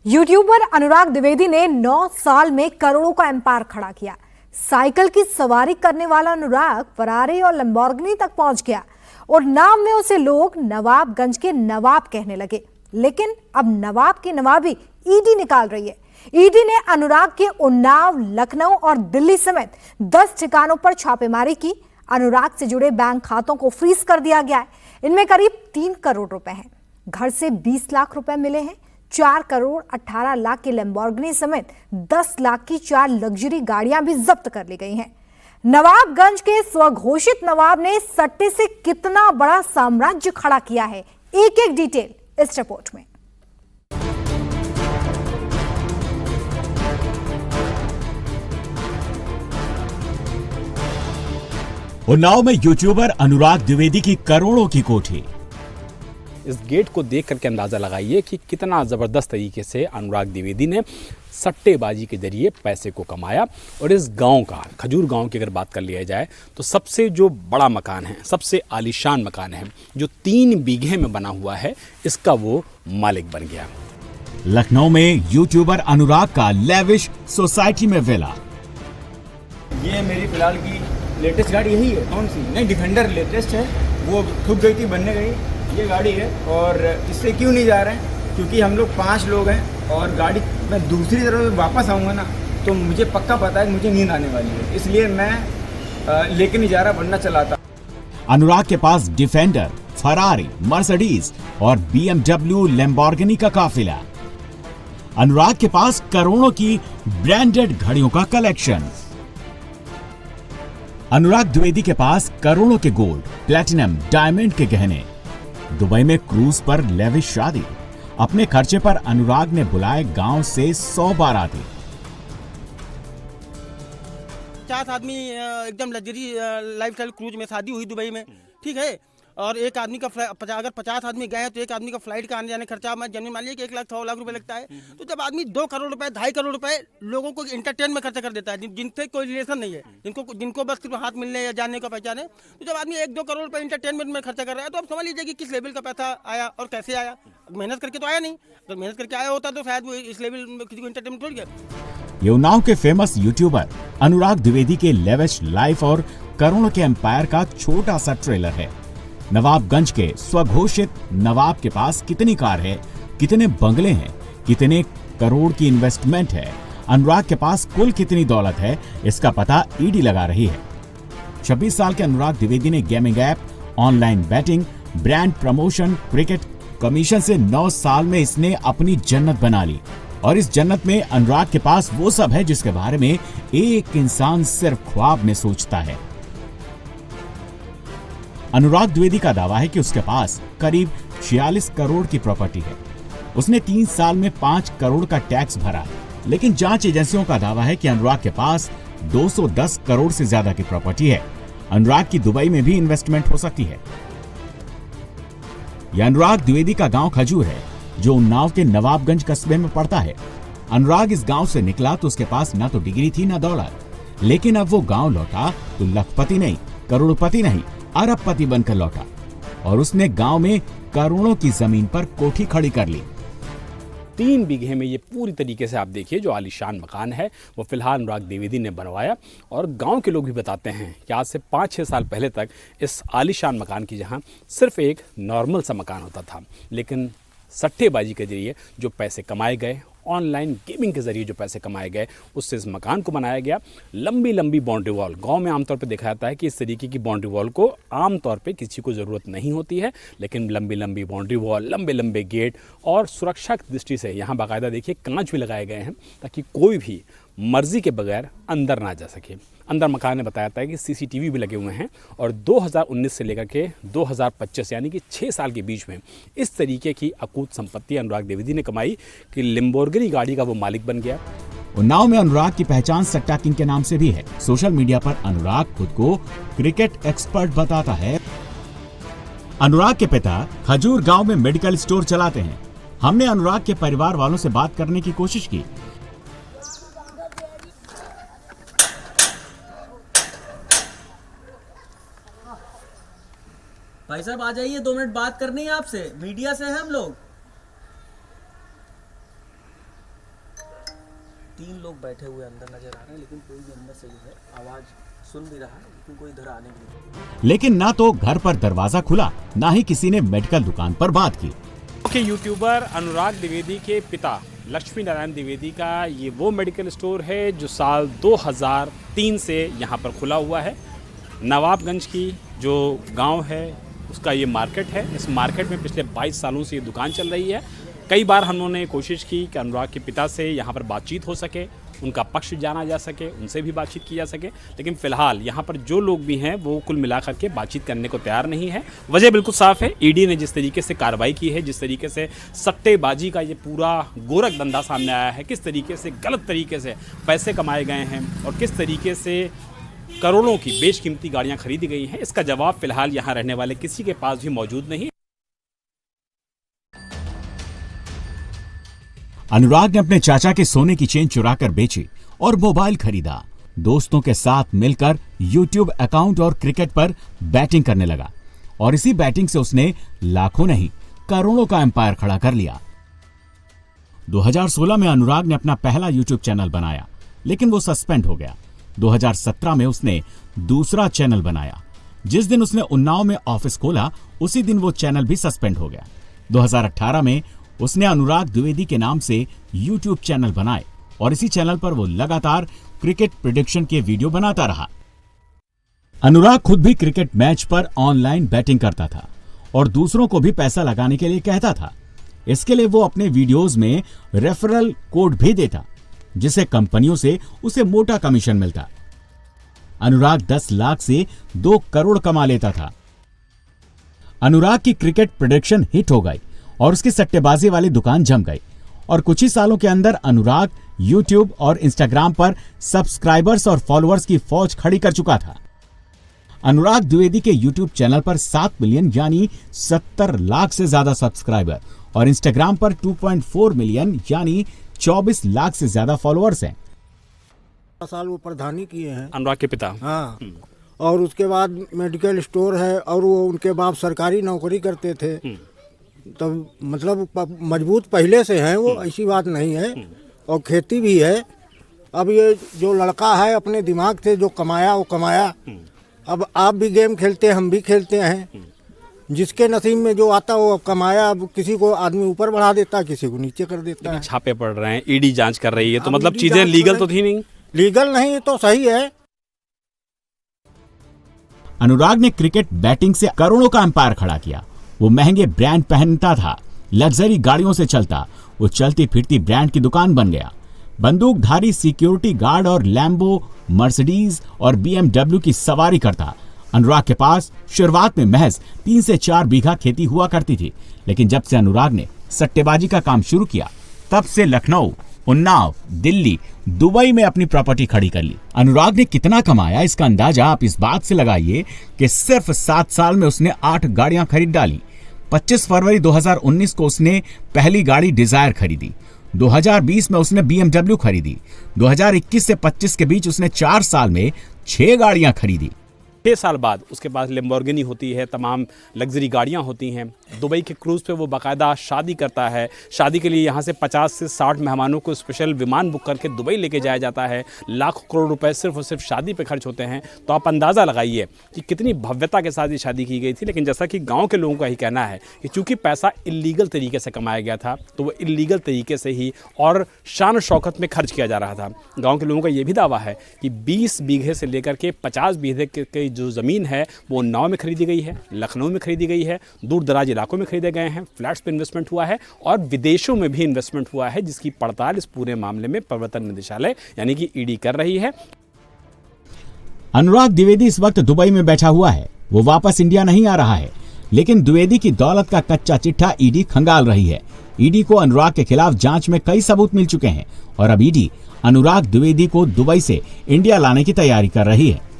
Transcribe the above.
YouTuber अनुराग द्विवेदी ने 9 साल में करोड़ों का एम्पायर खड़ा किया। साइकिल की सवारी करने वाला अनुराग फरारी और लैम्बोर्गिनी तक पहुंच गया और नाम में उसे लोग नवाबगंज के नवाब कहने लगे। लेकिन अब नवाब की नवाबी ईडी निकाल रही है। ईडी ने अनुराग के उन्नाव, लखनऊ और दिल्ली समेत 10 ठिकानों पर छापेमारी की। अनुराग से जुड़े बैंक खातों को फ्रीज कर दिया गया है। इनमें करीब 3 करोड़ रुपए हैं। घर से 20 लाख रुपए मिले हैं। 4 करोड़ 18 लाख की लैम्बोर्गिनी समेत 10 लाख की 4 लग्जरी गाड़ियां भी जब्त कर ली गई हैं। नवाबगंज के स्वघोषित नवाब ने सट्टे से कितना बड़ा साम्राज्य खड़ा किया है, एक एक डिटेल इस रिपोर्ट में। उन्नाव में यूट्यूबर अनुराग द्विवेदी की करोड़ों की कोठी। इस गेट को देख करके अंदाज़ा लगाइए कि कितना ज़बरदस्त तरीके से अनुराग द्विवेदी ने सट्टेबाजी के जरिए पैसे को कमाया। और इस गांव का, खजूर गांव की अगर बात कर लिया जाए तो सबसे जो बड़ा मकान है, सबसे आलीशान मकान है, जो 3 बीघे में बना हुआ है, इसका वो मालिक बन गया। लखनऊ में यूट्यूबर अनुराग का लेविश सोसाइटी में विला। ये मेरी फिलहाल की लेटेस्ट गाड़ी यही है। कौन सी? नहीं, डिफेंडर लेटेस्ट है, वो ठुक गई थी, बनने गई। ये गाड़ी है और इससे क्यों नहीं जा रहे हैं? क्योंकि हम लोग 5 लोग हैं और गाड़ी मैं दूसरी तरफ वापस आऊँगा ना तो मुझे पक्का पता है मुझे नींद आने वाली है, इसलिए मैं लेके नहीं जा रहा, बनना चलाता। अनुराग के पास डिफेंडर, फरारी, मर्सिडीज और BMW, लैम्बोर्गिनी का काफिला। अनुराग के पास करोड़ों की ब्रांडेड घड़ियों का कलेक्शन। अनुराग द्विवेदी के पास करोड़ों के गोल्ड, प्लैटिनम, डायमंड के गहने। दुबई में क्रूज पर लेविश शादी। अपने खर्चे पर अनुराग ने बुलाए गांव से 100 बाराती। 50 आदमी एकदम लग्जरी लाइफस्टाइल क्रूज में शादी हुई दुबई में, ठीक है। और एक आदमी का अगर 50 आदमी गए तो एक आदमी का फ्लाइट का आने जाने खर्चा मैं जमीन मान लिया कि 1 लाख 100 लाख रुपए लगता है। तो जब आदमी 2 करोड़ रुपए, 2.5 करोड़ रुपए लोगों को इंटरटेन में खर्चा कर देता है, जिनसे कोई रिलेशन नहीं है, जिनको बस सिर्फ हाथ मिलने या जानने का पहचाने, तो जब आदमी 1-2 करोड़ रुपए इंटरटेनमेंट में खर्चा कर रहा है तो आप समझ लीजिए कि किस लेवल का पैसा आया और कैसे आया। मेहनत करके तो आया नहीं। अगर मेहनत करके आया होता तो शायद वो इस लेवल में किसी को इंटरटेनमेंट छोड़ गया। ये उन्नाव के फेमस यूट्यूबर अनुराग द्विवेदी के लेविश लाइफ और करोड़ों के एम्पायर का छोटा सा ट्रेलर है। नवाबगंज के स्वघोषित नवाब के पास कितनी कार है, कितने बंगले हैं, कितने करोड़ की इन्वेस्टमेंट है, अनुराग के पास कुल कितनी दौलत है, इसका पता ईडी लगा रही है। 26 साल के अनुराग द्विवेदी ने gaming app, online batting, brand promotion, cricket commission से 9 साल में इसने अपनी जन्नत बना ली। और इस जन्नत में अनुराग के पास वो सब है जिसके बारे में एक इंसान सिर्फ ख्वाब में सोचता है। अनुराग द्विवेदी का दावा है कि उसके पास करीब 46 करोड़ की प्रॉपर्टी है। उसने 3 साल में 5 करोड़ का टैक्स भरा। लेकिन जांच एजेंसियों का दावा है कि अनुराग के पास 210 करोड़ से ज्यादा की प्रॉपर्टी है। अनुराग की दुबई में भी इन्वेस्टमेंट हो सकती है। यह अनुराग द्विवेदी का गांव खजूर है, जो उन्नाव के नवाबगंज कस्बे में पड़ता है। अनुराग इस गांव से निकला तो उसके पास ना तो डिग्री थी ना दौलत, लेकिन अब वो गांव लौटा तो लखपति नहीं, करोड़पति नहीं, अरबपति बनकर लौटा। और उसने गांव में करोड़ों की जमीन पर कोठी खड़ी कर ली। 3 बीघे में ये पूरी तरीके से आप देखिए जो आलीशान मकान है वो फिलहाल अनुराग द्विवेदी ने बनवाया। और गांव के लोग भी बताते हैं कि आज से 5-6 साल पहले तक इस आलीशान मकान की जहां सिर्फ एक नॉर्मल सा मकान होता था, लेकिन सट्टेबाजी के जरिए जो पैसे कमाए गए, ऑनलाइन गेमिंग के जरिए जो पैसे कमाए गए, उससे इस मकान को बनाया गया। लंबी लंबी बाउंड्री वॉल, गांव में आमतौर पे देखा जाता है कि इस तरीके की बाउंड्री वॉल को आमतौर पे किसी को ज़रूरत नहीं होती है, लेकिन लंबी लंबी बाउंड्री वॉल, लंबे लंबे गेट और सुरक्षा की दृष्टि से यहाँ बाकायदा देखिए कांच भी लगाए गए हैं ताकि कोई भी मर्जी के बगैर अंदर ना जा सके। अंदर मकान ने बताया था कि CCTV भी लगे हुए हैं। और 2019 से लेकर के 2025 यानी कि 6 साल के बीच में इस तरीके की अकूत संपत्ति अनुराग द्विवेदी ने कमाई कि लैम्बोर्गिनी गाड़ी का वो मालिक बन गया। उन्नाव में अनुराग की पहचान सट्टा किंग के नाम से भी है। सोशल मीडिया पर अनुराग खुद को क्रिकेट एक्सपर्ट बताता है। अनुराग के पिता खजूर गांव में मेडिकल स्टोर चलाते हैं। हमने अनुराग के परिवार वालों से बात करने की कोशिश की। भाई साहब आ जाइए, 2 मिनट बात करनी है आपसे, मीडिया से हैं हम लोग। 3 लोग बैठे हुए अंदर नजर आ रहे हैं, लेकिन कोई भी अंदर से जो है आवाज सुन भी रहा है, लेकिन कोई इधर आने नहीं। लेकिन ना तो घर पर दरवाजा खुला, ना ही किसी ने मेडिकल दुकान पर बात की। के यूट्यूबर अनुराग द्विवेदी के पिता लक्ष्मी नारायण द्विवेदी का ये वो मेडिकल स्टोर है जो साल 2003 से यहाँ पर खुला हुआ है। नवाबगंज की जो गांव है उसका ये मार्केट है। इस मार्केट में पिछले 22 सालों से ये दुकान चल रही है। कई बार हम लोगों ने कोशिश की कि अनुराग के पिता से यहाँ पर बातचीत हो सके, उनका पक्ष जाना जा सके, उनसे भी बातचीत की जा सके, लेकिन फ़िलहाल यहाँ पर जो लोग भी हैं वो कुल मिलाकर के बातचीत करने को तैयार नहीं है। वजह बिल्कुल साफ़ है, ईडी ने जिस तरीके से कार्रवाई की है, जिस तरीके से सट्टेबाजी का ये पूरा गोरख धंधा सामने आया है, किस तरीके से गलत तरीके से पैसे कमाए गए हैं और किस तरीके से करोड़ों की बेशकीमती गाड़ियाँ खरीदी गई हैं, इसका जवाब फ़िलहाल यहाँ रहने वाले किसी के पास भी मौजूद नहीं। अनुराग ने अपने चाचा के सोने की चेन चुराकर बेची और मोबाइल खरीदा। दोस्तों के साथ मिलकर YouTube अकाउंट और क्रिकेट पर बैटिंग करने लगा और इसी बैटिंग से उसने लाखों नहीं करोड़ों का एम्पायर खड़ा कर लिया। 2016 में अनुराग ने अपना पहला YouTube चैनल बनाया, लेकिन वो सस्पेंड हो गया। 2017 में उसने दूसरा चैनल बनाया। जिस दिन उसने उन्नाव में ऑफिस खोला, उसी दिन वो चैनल भी सस्पेंड हो गया। 2018 में उसने अनुराग द्विवेदी के नाम से YouTube चैनल बनाए और इसी चैनल पर वो लगातार क्रिकेट प्रेडिक्शन के वीडियो बनाता रहा। अनुराग खुद भी क्रिकेट मैच पर ऑनलाइन बैटिंग करता था और दूसरों को भी पैसा लगाने के लिए कहता था। इसके लिए वो अपने वीडियोस में रेफरल कोड भी देता, जिसे कंपनियों से उसे मोटा कमीशन मिलता। अनुराग 10 लाख से 2 करोड़ कमा लेता था। अनुराग की क्रिकेट प्रेडिक्शन हिट हो गई और उसकी सट्टेबाजी वाली दुकान जम गई और कुछ ही सालों के अंदर अनुराग YouTube और Instagram पर सब्सक्राइबर्स और फॉलोअर्स की फौज खड़ी कर चुका था। अनुराग द्विवेदी के YouTube चैनल पर 7 मिलियन यानी 70 लाख से ज्यादा सब्सक्राइबर और Instagram पर 2.4 मिलियन यानी 24 लाख से ज्यादा फॉलोअर्स हैं। साल वो प्रधानी किए हैं अनुराग के पिता। हाँ, और उसके बाद मेडिकल स्टोर है और वो उनके बाप सरकारी नौकरी करते थे। तब मतलब मजबूत पहले से हैं वो, ऐसी बात नहीं है। और खेती भी है। अब ये जो लड़का है अपने दिमाग से जो कमाया वो कमाया। अब आप भी गेम खेलते हैं, हम भी खेलते हैं। जिसके नसीब में जो आता वो कमाया। अब किसी को आदमी ऊपर बढ़ा देता है, किसी को नीचे कर देता है। छापे पड़ रहे हैं, ईडी जांच कर रही है, तो अब मतलब ED चीजें जांच लीगल कर तो थी नहीं। लीगल नहीं तो सही है। अनुराग ने क्रिकेट बैटिंग से करोड़ों का एम्पायर खड़ा किया। वो महंगे ब्रांड पहनता था, लग्जरी गाड़ियों से चलता, वो चलती फिरती ब्रांड की दुकान बन गया। बंदूकधारी सिक्योरिटी गार्ड और लैम्बो, मर्सिडीज और BMW की सवारी करता। अनुराग के पास शुरुआत में महज 3 से 4 बीघा खेती हुआ करती थी, लेकिन जब से अनुराग ने सट्टेबाजी का काम शुरू किया, तब से लखनऊ, उन्नाव, दिल्ली, दुबई में अपनी प्रॉपर्टी खड़ी कर ली। अनुराग ने कितना कमाया, इसका अंदाजा आप इस बात से लगाइए कि सिर्फ 7 साल में उसने 8 गाड़ियां खरीद डाली। 25 फरवरी 2019 को उसने पहली गाड़ी डिजायर खरीदी। 2020 में उसने BMW खरीदी। 2021 से 25 के बीच उसने 4 साल में 6 गाड़ियां खरीदी। 6 साल बाद उसके पास लैम्बोर्गिनी होती है, तमाम लग्जरी गाड़ियां होती हैं। दुबई के क्रूज़ पे वो बाकायदा शादी करता है। शादी के लिए यहाँ से 50 से 60 मेहमानों को स्पेशल विमान बुक करके दुबई लेके जाया जाता है। लाखों करोड़ रुपए सिर्फ और सिर्फ शादी पे खर्च होते हैं। तो आप अंदाज़ा लगाइए कि कितनी भव्यता के साथ ये शादी की गई थी। लेकिन जैसा कि गाँव के लोगों का ही कहना है कि चूँकि पैसा इलीगल तरीके से कमाया गया था, तो वो इलीगल तरीके से ही और शान शौकत में खर्च किया जा रहा था। गाँव के लोगों का ये भी दावा है कि 20 बीघे से लेकर के 50 बीघे के जो ज़मीन है वो उन्नाव में खरीदी गई है, लखनऊ में खरीदी गई है, दूर दराज इलाकों में खरीदे गए हैं, फ्लैट्स पे इन्वेस्टमेंट हुआ है और विदेशों में भी इन्वेस्टमेंट हुआ है, जिसकी पड़ताल इस पूरे मामले में प्रवर्तन निदेशालय यानी कि ईडी कर रही है। अनुराग द्विवेदी इस वक्त दुबई में बैठा हुआ है। वो वापस इंडिया नहीं आ रहा है, लेकिन द्विवेदी की दौलत का कच्चा चिट्ठा ईडी खंगाल रही है। ईडी को अनुराग के खिलाफ जांच में कई सबूत मिल चुके हैं और अब ईडी अनुराग द्विवेदी को दुबई से इंडिया लाने की तैयारी कर रही है।